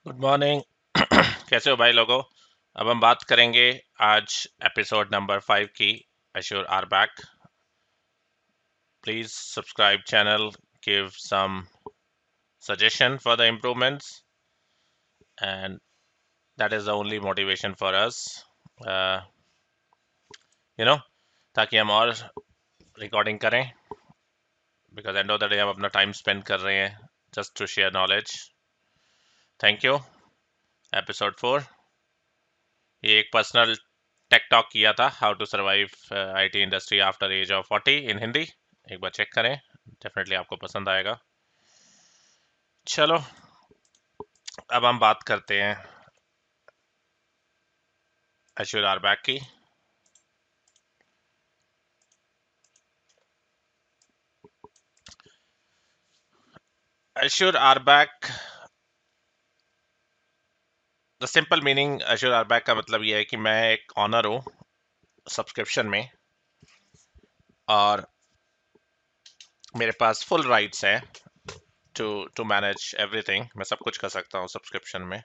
Good morning. कैसे हो भाई लोगों? अब हम बात करेंगे आज एपिसोड नंबर 5 की। Assure our back. Please subscribe channel, give some suggestion for the improvements, and that is the only motivation for us, uh, you know ताकि हम और रिकॉर्डिंग करें, because end of the day हम अपना time spend कर रहे हैं just to share knowledge. Thank you. Episode 4, ये एक पर्सनल टेक टॉक किया था, how to survive IT industry after age of 40 in Hindi. एक बार चेक करें, डेफिनेटली आपको पसंद आएगा। चलो अब हम बात करते हैं अश्योर आर बैक की। Assure our back, the simple meaning assure our back का मतलब यह है कि मैं एक ऑनर हूँ सब्सक्रिप्शन में, और मेरे पास फुल राइट्स हैं टू टू मैनेज एवरीथिंग। मैं सब कुछ कर सकता हूँ सब्सक्रिप्शन में।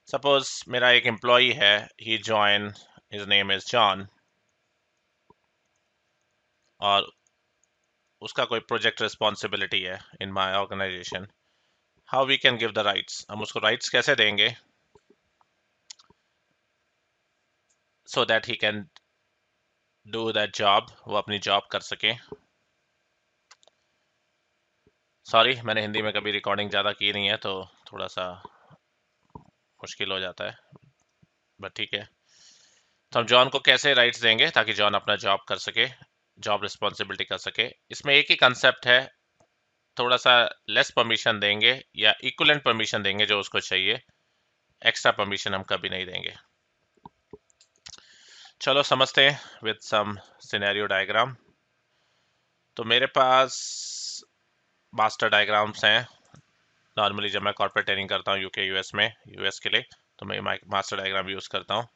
सपोज मेरा एक एम्प्लॉई है, he join, his name is John, और उसका कोई प्रोजेक्ट रिस्पॉन्सिबिलिटी है in my organization. How we can give the rights, हम उसको राइट्स कैसे देंगे so that he can do that job, वो अपनी जॉब कर सके। सॉरी, मैंने हिंदी में कभी रिकॉर्डिंग ज़्यादा की नहीं है तो थोड़ा सा मुश्किल हो जाता है, बट ठीक है। तो हम जॉन को कैसे राइट्स देंगे ताकि जॉन अपना जॉब कर सके, जॉब रिस्पॉन्सिबिलिटी कर सके। इसमें एक ही कंसेप्ट है, थोड़ा सा लेस परमिशन देंगे या इक्वलेंट परमिशन देंगे जो उसको चाहिए, एक्स्ट्रा परमिशन हम कभी नहीं देंगे। चलो समझते हैं विद सम सिनेरियो डायग्राम। तो मेरे पास मास्टर डायग्राम्स हैं। नॉर्मली जब मैं कॉर्पोरेट ट्रेनिंग करता हूँ यूके यूएस में, यूएस के लिए, तो मैं मास्टर डायग्राम यूज़ करता हूँ।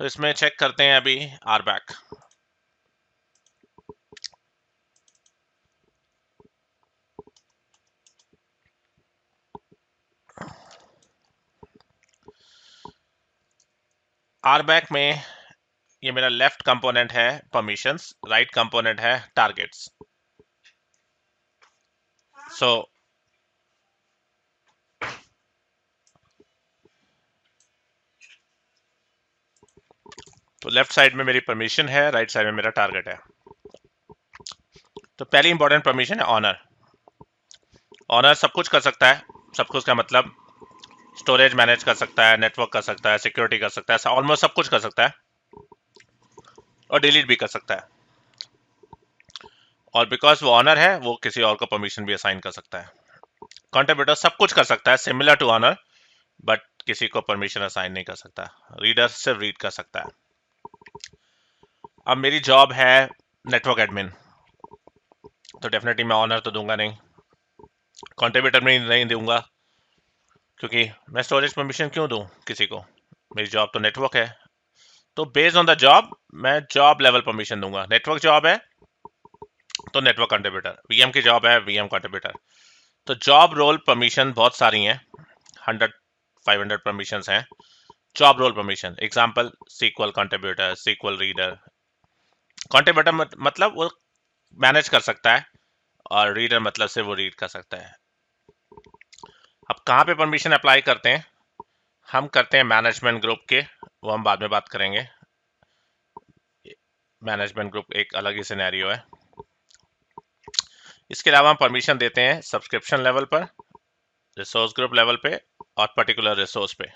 तो इसमें चेक करते हैं अभी आर बैक। आर बैक में ये मेरा लेफ्ट कंपोनेंट है परमिशंस, राइट कंपोनेंट है टारगेट्स। सो तो लेफ्ट साइड में मेरी परमिशन है, राइट साइड में मेरा टारगेट है। तो पहली इंपॉर्टेंट परमिशन है ऑनर। ऑनर सब कुछ कर सकता है। सब कुछ का मतलब स्टोरेज मैनेज कर सकता है, नेटवर्क कर सकता है, सिक्योरिटी कर सकता है, ऑलमोस्ट सब कुछ कर सकता है, और डिलीट भी कर सकता है। और बिकॉज वो ऑनर है, वो किसी और को परमिशन भी असाइन कर सकता है। कंट्रीब्यूटर सब कुछ कर सकता है सिमिलर टू ऑनर, बट किसी को परमिशन असाइन नहीं कर सकता। रीडर सिर्फ रीड कर सकता है। अब मेरी जॉब है नेटवर्क एडमिन, तो डेफिनेटली मैं ऑनर तो दूंगा नहीं, कंट्रीब्यूटर में नहीं दूंगा, क्योंकि मैं स्टोरेज परमिशन क्यों दूं किसी को, मेरी जॉब तो नेटवर्क है। तो बेस्ड ऑन द जॉब मैं जॉब लेवल परमिशन दूंगा। नेटवर्क जॉब है तो नेटवर्क कंट्रीब्यूटर, वीएम की जॉब है वीएम कंट्रीब्यूटर। तो जॉब रोल परमिशन बहुत सारी हैं, 100 500 परमिशंस हैं। Job role permission example SQL contributor, SQL reader. Contributor मतलब वो मैनेज कर सकता है, और रीडर मतलब से वो रीड कर सकता है। अब कहाँ पे परमिशन अप्लाई करते हैं? हम करते हैं मैनेजमेंट ग्रुप के, वो हम बाद में बात करेंगे। मैनेजमेंट ग्रुप एक अलग ही सिनेरियो है। इसके अलावा हम परमिशन देते हैं सब्सक्रिप्शन लेवल पर, रिसोर्स ग्रुप लेवल पे, और पर्टिकुलर रिसोर्स पे।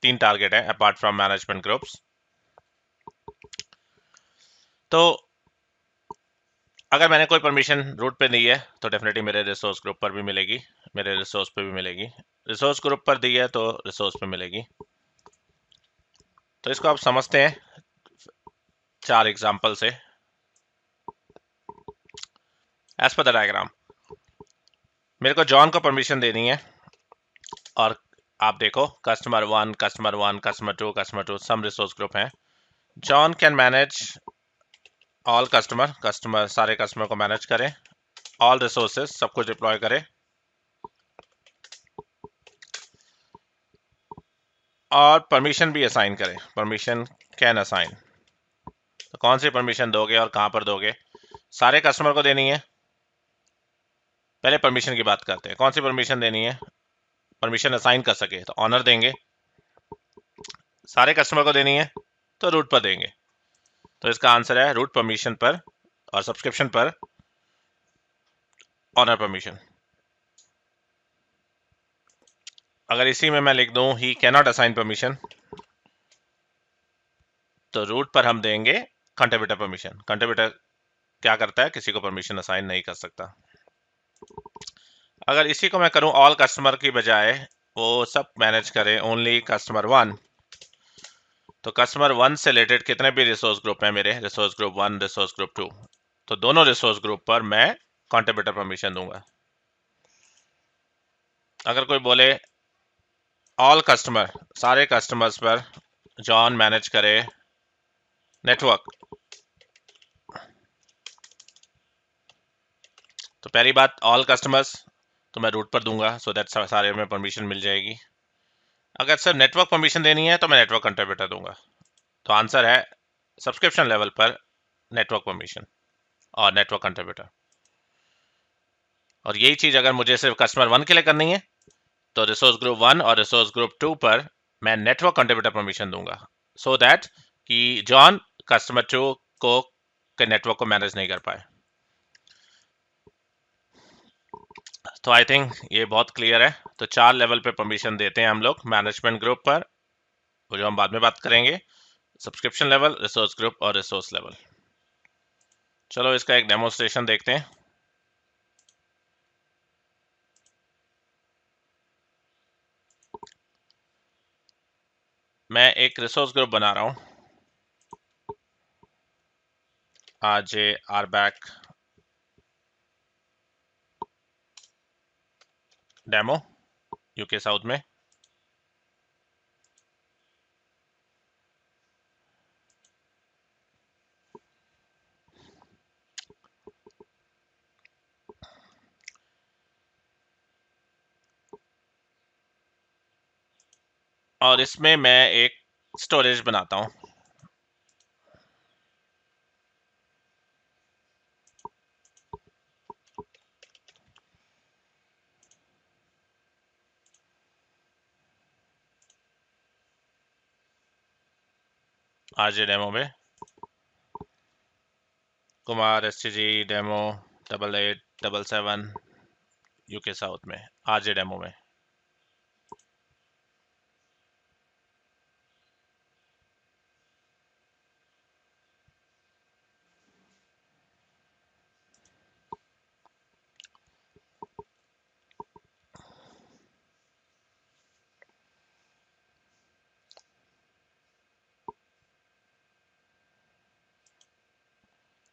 3 टारगेट है अपार्ट फ्रॉम मैनेजमेंट ग्रुप्स। तो अगर मैंने कोई परमिशन रूट पे दी है तो डेफिनेटली मेरे रिसोर्स ग्रुप पर भी मिलेगी, मेरे रिसोर्स पे भी मिलेगी। रिसोर्स ग्रुप पर दी है तो रिसोर्स पे मिलेगी। तो इसको आप समझते हैं 4 एग्जांपल से। एज पर द डायग्राम, मेरे को जॉन को परमिशन देनी है, और आप देखो customer 1, customer 1, customer 2, customer 2, some resource group हैं। John can manage all customer, customer सारे कस्टमर को मैनेज करें, ऑल रिसोर्सेज सब कुछ डिप्लॉय करें, और परमिशन भी असाइन करें, परमिशन कैन असाइन। तो कौन सी परमिशन दोगे और कहां पर दोगे? सारे कस्टमर को देनी है। पहले परमिशन की बात करते हैं, कौन सी परमिशन देनी है? परमिशन असाइन कर सके तो ऑनर देंगे, सारे कस्टमर को देनी है तो रूट पर देंगे। तो इसका आंसर है रूट परमिशन पर और सब्सक्रिप्शन पर ऑनर परमिशन। अगर इसी में मैं लिख दूं he can not assign permission, तो रूट पर हम देंगे कंट्रीब्यूटर परमिशन। कंट्रीब्यूटर क्या करता है? किसी को परमिशन असाइन नहीं कर सकता। अगर इसी को मैं करूं ऑल कस्टमर की बजाय वो सब मैनेज करें ओनली कस्टमर वन, तो कस्टमर वन से रिलेटेड कितने भी रिसोर्स ग्रुप हैं मेरे, resource group one, resource group two, तो दोनों रिसोर्स ग्रुप पर मैं कंट्रीब्यूटर परमिशन दूंगा। अगर कोई बोले ऑल कस्टमर, सारे कस्टमर्स पर जॉन मैनेज करे नेटवर्क, तो पहली बात ऑल कस्टमर्स तो मैं रूट पर दूंगा सो दैट सारे में परमिशन मिल जाएगी। अगर सर नेटवर्क परमिशन देनी है तो मैं नेटवर्क कंट्रीब्यूटर दूंगा। तो आंसर है सब्सक्रिप्शन लेवल पर नेटवर्क परमिशन और नेटवर्क कंट्रीब्यूटर। और यही चीज अगर मुझे सिर्फ कस्टमर वन के लिए करनी है तो रिसोर्स ग्रुप वन और रिसोर्स ग्रुप टू पर मैं नेटवर्क कंट्रीब्यूटर परमिशन दूंगा, सो दैट कि जॉन कस्टमर टू को के नेटवर्क को मैनेज नहीं कर पाए। तो आई थिंक ये बहुत क्लियर है। तो 4 लेवल पे परमिशन देते हैं हम लोग मैनेजमेंट ग्रुप पर, वो जो हम बाद में बात करेंगे, सब्सक्रिप्शन लेवल, रिसोर्स ग्रुप और रिसोर्स लेवल। चलो इसका एक डेमोस्ट्रेशन देखते हैं। मैं एक रिसोर्स ग्रुप बना रहा हूं, आरजे आरबैक डेमो यूके साउथ में। और इसमें मैं एक स्टोरेज बनाता हूं, आरजे डेमो में Kumar STG demo 8877 UK south में, आरजे डेमो में।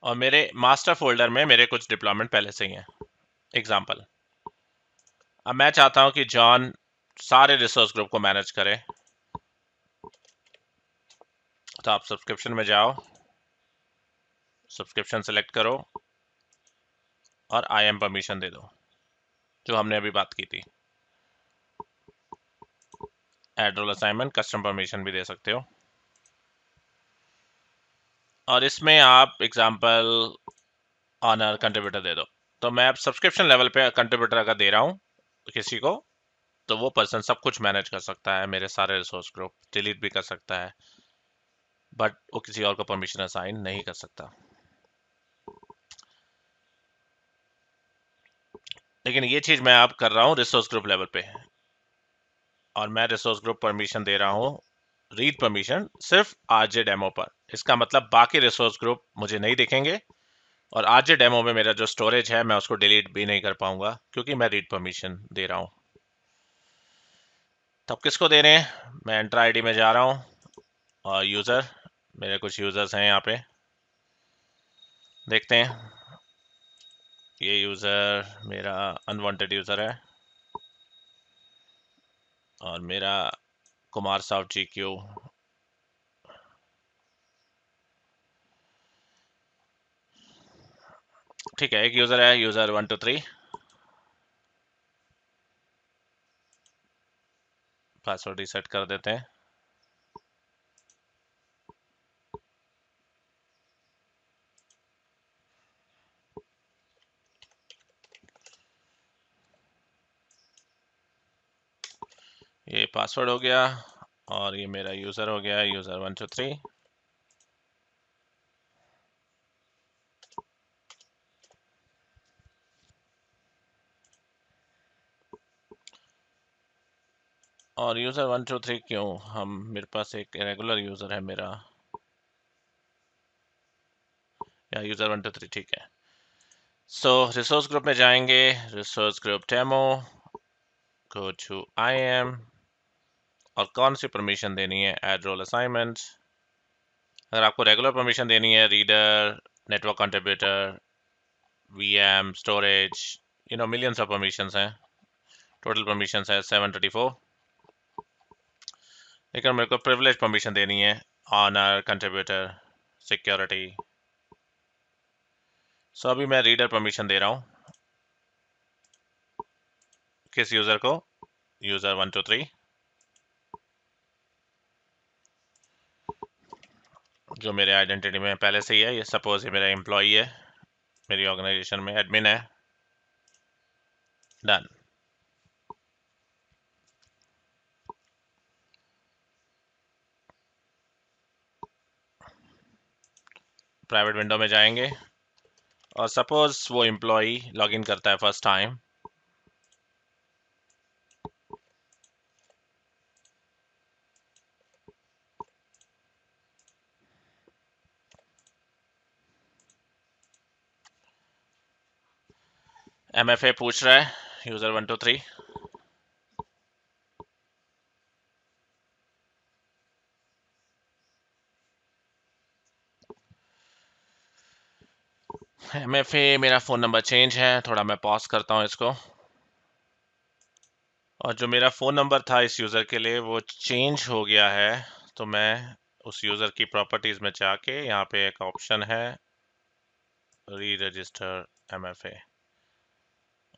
और मेरे मास्टर फोल्डर में मेरे कुछ डिप्लॉयमेंट पहले से ही हैं। एग्जांपल, अब मैं चाहता हूं कि जॉन सारे रिसोर्स ग्रुप को मैनेज करे, तो आप सब्सक्रिप्शन में जाओ, सब्सक्रिप्शन सेलेक्ट करो और आई एम परमिशन दे दो, जो हमने अभी बात की थी। Add role assignment, custom permission भी दे सकते हो। और इसमें आप एग्जांपल ऑनर कंट्रीब्यूटर दे दो। तो मैं अब सब्सक्रिप्शन लेवल पे कंट्रीब्यूटर अगर दे रहा हूँ किसी को, तो वो पर्सन सब कुछ मैनेज कर सकता है, मेरे सारे रिसोर्स ग्रुप डिलीट भी कर सकता है, बट वो किसी और को परमिशन असाइन नहीं कर सकता। लेकिन ये चीज मैं अब कर रहा हूँ रिसोर्स ग्रुप लेवल पे, और मैं रिसोर्स ग्रुप परमिशन दे रहा हूँ रीड परमिशन सिर्फ आरजे डेमो पर। इसका मतलब बाकी रिसोर्स ग्रुप मुझे नहीं दिखेंगे, और आरजे डेमो में मेरा जो स्टोरेज है मैं उसको डिलीट भी नहीं कर पाऊंगा क्योंकि मैं रीड परमिशन दे रहा हूँ। तब किसको दे रहे हैं? मैं एंटर आईडी में जा रहा हूँ और यूज़र, मेरे कुछ यूज़र्स हैं यहाँ पे, देखते हैं। ये यूज़र मेरा अनवांटेड यूज़र है और मेरा कुमार साहब जी क्यू, ठीक है। एक यूज़र है यूज़र 123, पासवर्ड रीसेट कर देते हैं। ये पासवर्ड हो गया और ये मेरा यूज़र हो गया, यूज़र 123। और यूज़र 123 क्यों, हम मेरे पास एक रेगुलर यूज़र है मेरा, या यूज़र 123 ठीक है। सो रिसोर्स ग्रुप में जाएंगे, resource group demo, go to IAM, और कौन सी परमिशन देनी है, ऐड रोल असाइनमेंट। अगर आपको रेगुलर परमिशन देनी है, reader, network contributor, VM, storage, millions of permissions हैं, टोटल परमिशंस है 734। लेकिन मेरे को प्रिविलेज परमिशन देनी है, ऑनर, कंट्रीब्यूटर, सिक्योरिटी। सो अभी मैं रीडर परमिशन दे रहा हूँ, किस यूज़र को, यूज़र 123, जो मेरे आइडेंटिटी में पहले से ही है। ये सपोज ये मेरा एम्प्लॉई है, मेरी ऑर्गेनाइजेशन में एडमिन है। डन। प्राइवेट विंडो में जाएंगे और सपोज वो एम्प्लॉई लॉगिन करता है फर्स्ट टाइम, MFA पूछ रहा है, यूज़र 123। MFA मेरा फ़ोन नंबर चेंज है, थोड़ा मैं पॉज करता हूँ इसको। और जो मेरा फ़ोन नंबर था इस यूज़र के लिए वो चेंज हो गया है, तो मैं उस यूज़र की प्रॉपर्टीज़ में जाके यहाँ पे एक ऑप्शन है री रजिस्टर MFA,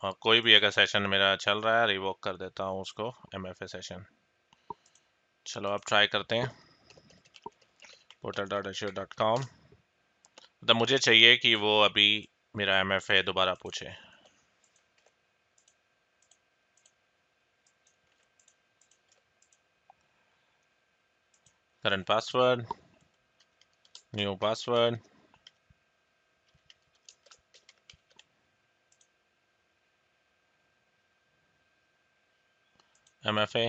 और कोई भी अगर सेशन मेरा चल रहा है रिवोक कर देता हूँ उसको, MFA सेशन। चलो अब ट्राई करते हैं, portal.azure.com। तो मुझे चाहिए कि वो अभी मेरा MFA दोबारा पूछे। Current password, new password, MFA,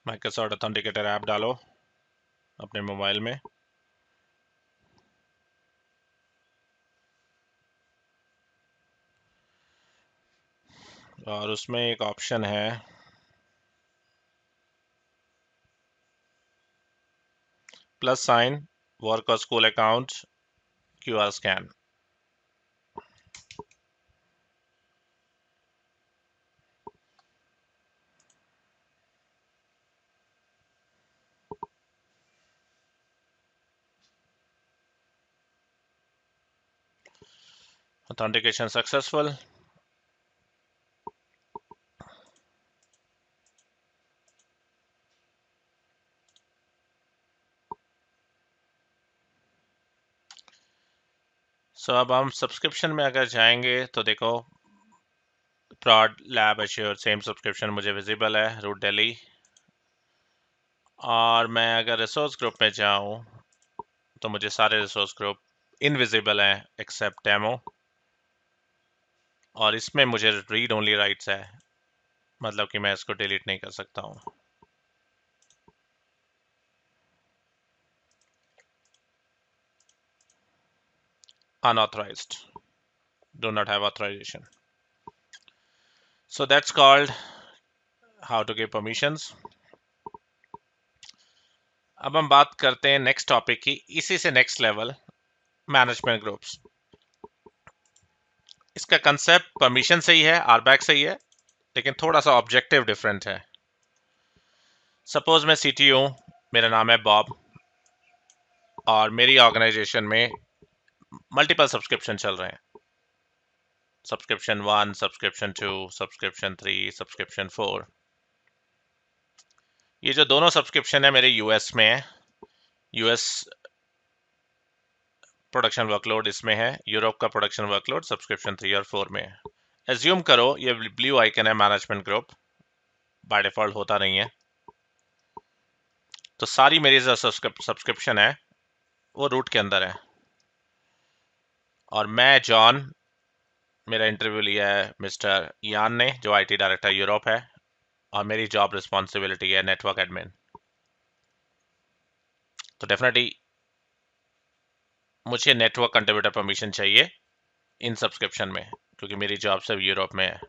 Microsoft authenticator app डालो अपने मोबाइल में, और उसमें एक ऑप्शन है प्लस साइन, वर्क और school account, QR scan. Authentication successful. So अब हम सब्सक्रिप्शन में अगर जाएंगे तो देखो, prod lab Azure same subscription मुझे विजिबल है, रूट दिल्ली। और मैं अगर रिसोर्स ग्रुप में जाऊं तो मुझे सारे रिसोर्स ग्रुप इनविजिबल हैं एक्सेप्ट डेमो, और इसमें मुझे रीड ओनली राइट्स है, मतलब कि मैं इसको डिलीट नहीं कर सकता हूँ। Unauthorized, do not have authorization. So that's called how to give permissions. अब हम बात करते हैं नेक्स्ट टॉपिक की, इसी से नेक्स्ट लेवल, मैनेजमेंट ग्रुप्स। इसका कंसेप्ट परमिशन से ही है, आरबैक से ही है, लेकिन थोड़ा सा ऑब्जेक्टिव डिफरेंट है। सपोज मैं CTO हूँ, मेरा नाम है बॉब, और मेरी ऑर्गेनाइजेशन में मल्टीपल सब्सक्रिप्शन चल रहे हैं, सब्सक्रिप्शन 1, सब्सक्रिप्शन 2, सब्सक्रिप्शन 3, सब्सक्रिप्शन 4। ये जो दोनों सब्सक्रिप्शन है मेरे US में है, US प्रोडक्शन वर्कलोड इसमें है, यूरोप का प्रोडक्शन वर्कलोड सब्सक्रिप्शन 3 और 4 में है। एज्यूम करो ये ब्लू आइकन है मैनेजमेंट ग्रुप, बाय डिफॉल्ट होता नहीं है, तो सारी मेरी जो सब्सक्रिप्शन है वो रूट के अंदर है, और मैं जॉन, मेरा इंटरव्यू लिया है मिस्टर यान ने जो आईटी डायरेक्टर यूरोप है, और मेरी जॉब रिस्पॉन्सिबिलिटी है नेटवर्क एडमिन। तो डेफिनेटली मुझे नेटवर्क कंट्रीब्यूटर परमिशन चाहिए इन सब्सक्रिप्शन में, क्योंकि मेरी जॉब सिर्फ यूरोप में है।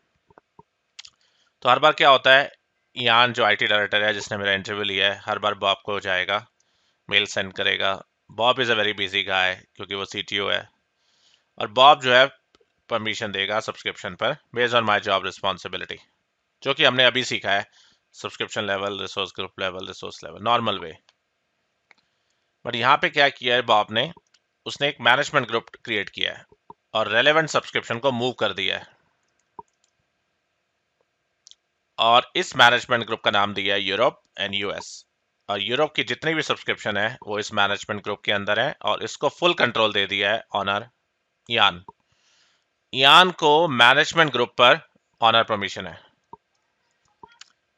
तो हर बार क्या होता है, यान जो आईटी डायरेक्टर है जिसने मेरा इंटरव्यू लिया है, हर बार बॉब को जाएगा, मेल सेंड करेगा। Bob is a very busy guy क्योंकि वो सीटीओ है, और बॉब जो है परमिशन देगा सब्सक्रिप्शन पर based on my job responsibility, जो कि हमने अभी सीखा है, subscription level, resource group level, resource level, normal way. But यहाँ पे क्या किया है बॉब ने, उसने एक मैनेजमेंट ग्रुप क्रिएट किया है और रेलेवेंट सब्सक्रिप्शन को मूव कर दिया है, और इस मैनेजमेंट ग्रुप का नाम दिया है यूरोप एंड यूएस। और यूरोप की जितनी भी सब्सक्रिप्शन है वो इस मैनेजमेंट ग्रुप के अंदर है, और इसको फुल कंट्रोल दे दिया है ऑनर यान। यान को मैनेजमेंट ग्रुप पर ऑनर परमिशन है,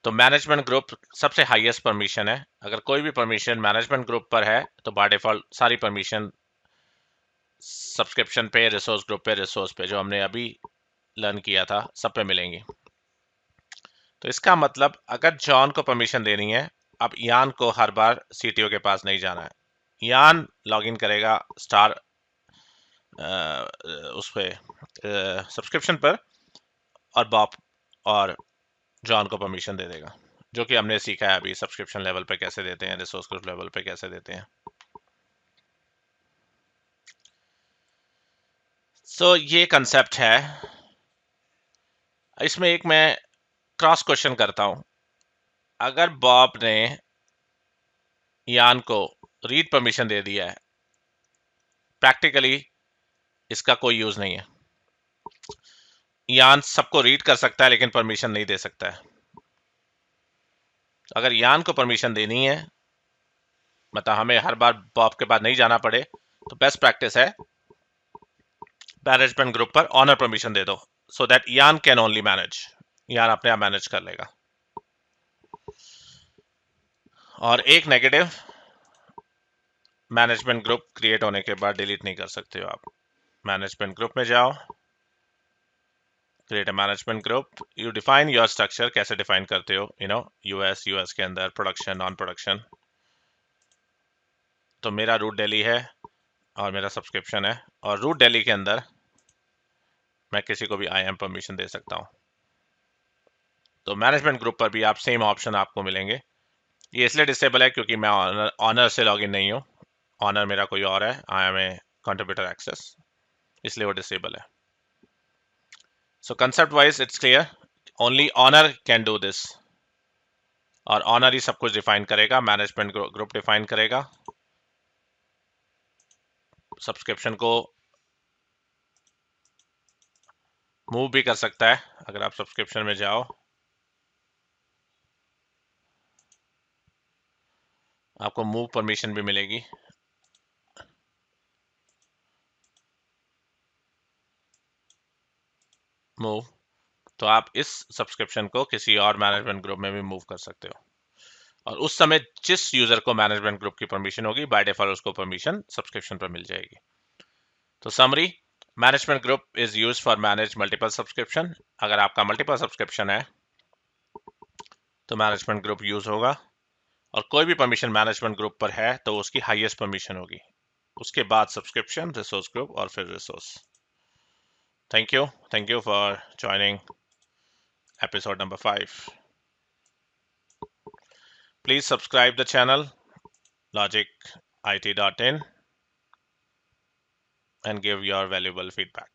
तो मैनेजमेंट ग्रुप सबसे हाईएस्ट परमिशन है। अगर कोई भी परमिशन मैनेजमेंट ग्रुप पर है तो बाय डिफॉल्ट सारी परमिशन सब्सक्रिप्शन पे, रिसोर्स ग्रुप पे, रिसोर्स पे जो हमने अभी लर्न किया था सब पे मिलेंगी। तो इसका मतलब अगर जॉन को परमिशन देनी है, अब यान को हर बार सीटीओ के पास नहीं जाना है, यान लॉगिन करेगा स्टार उस पे सब्सक्रिप्शन पर, और बॉब और जॉन को परमिशन दे देगा, जो कि हमने सीखा है अभी सब्सक्रिप्शन लेवल पे कैसे देते हैं, रिसोर्स ग्रुप लेवल पे कैसे देते हैं। सो ये कंसेप्ट है। इसमें एक मैं क्रॉस क्वेश्चन करता हूं, अगर बॉब ने यान को रीड परमिशन दे दिया है, प्रैक्टिकली इसका कोई यूज नहीं है। यान सबको रीड कर सकता है लेकिन परमिशन नहीं दे सकता है। अगर यान को परमिशन देनी है, मतलब हमें हर बार बॉब के बाद नहीं जाना पड़े, तो बेस्ट प्रैक्टिस है मैनेजमेंट ग्रुप पर ऑनर परमिशन दे दो, सो दैट यान कैन ओनली मैनेज, यान अपने आप मैनेज कर लेगा। और एक नेगेटिव, मैनेजमेंट ग्रुप क्रिएट होने के बाद डिलीट नहीं कर सकते हो आप। मैनेजमेंट ग्रुप में जाओ, create a management group, you define your structure, कैसे डिफाइन करते हो, यूएस के अंदर प्रोडक्शन, नॉन प्रोडक्शन। तो मेरा रूट दिल्ली है और मेरा सब्सक्रिप्शन है, और रूट दिल्ली के अंदर मैं किसी को भी आई एम परमिशन दे सकता हूँ। तो मैनेजमेंट ग्रुप पर भी आप सेम ऑप्शन आपको मिलेंगे। ये इसलिए डिसेबल है क्योंकि मैं ऑनर से लॉगिन नहीं हूँ, ऑनर मेरा कोई और है, I am a contributor access, इसलिए वो डिसेबल है। So concept wise it's clear, only owner can do this, और ऑनर ही सब कुछ डिफाइन करेगा, मैनेजमेंट ग्रुप डिफाइन करेगा, सब्सक्रिप्शन को मूव भी कर सकता है। अगर आप सब्सक्रिप्शन में जाओ, आपको मूव परमिशन भी मिलेगी। मूव, तो आप इस सब्सक्रिप्शन को किसी और मैनेजमेंट ग्रुप में भी मूव कर सकते हो, और उस समय जिस यूजर को मैनेजमेंट ग्रुप की परमिशन होगी बाय डिफॉल्ट उसको परमिशन सब्सक्रिप्शन पर मिल जाएगी। तो summary, management group is used for manage multiple subscription. अगर आपका मल्टीपल सब्सक्रिप्शन है तो मैनेजमेंट ग्रुप यूज होगा, और कोई भी परमिशन मैनेजमेंट ग्रुप पर है तो उसकी हाईएस्ट परमिशन होगी, उसके बाद सब्सक्रिप्शन, रिसोर्स ग्रुप, और फिर resource. Thank you for joining episode number 5. Please subscribe the channel logicit.in and give your valuable feedback.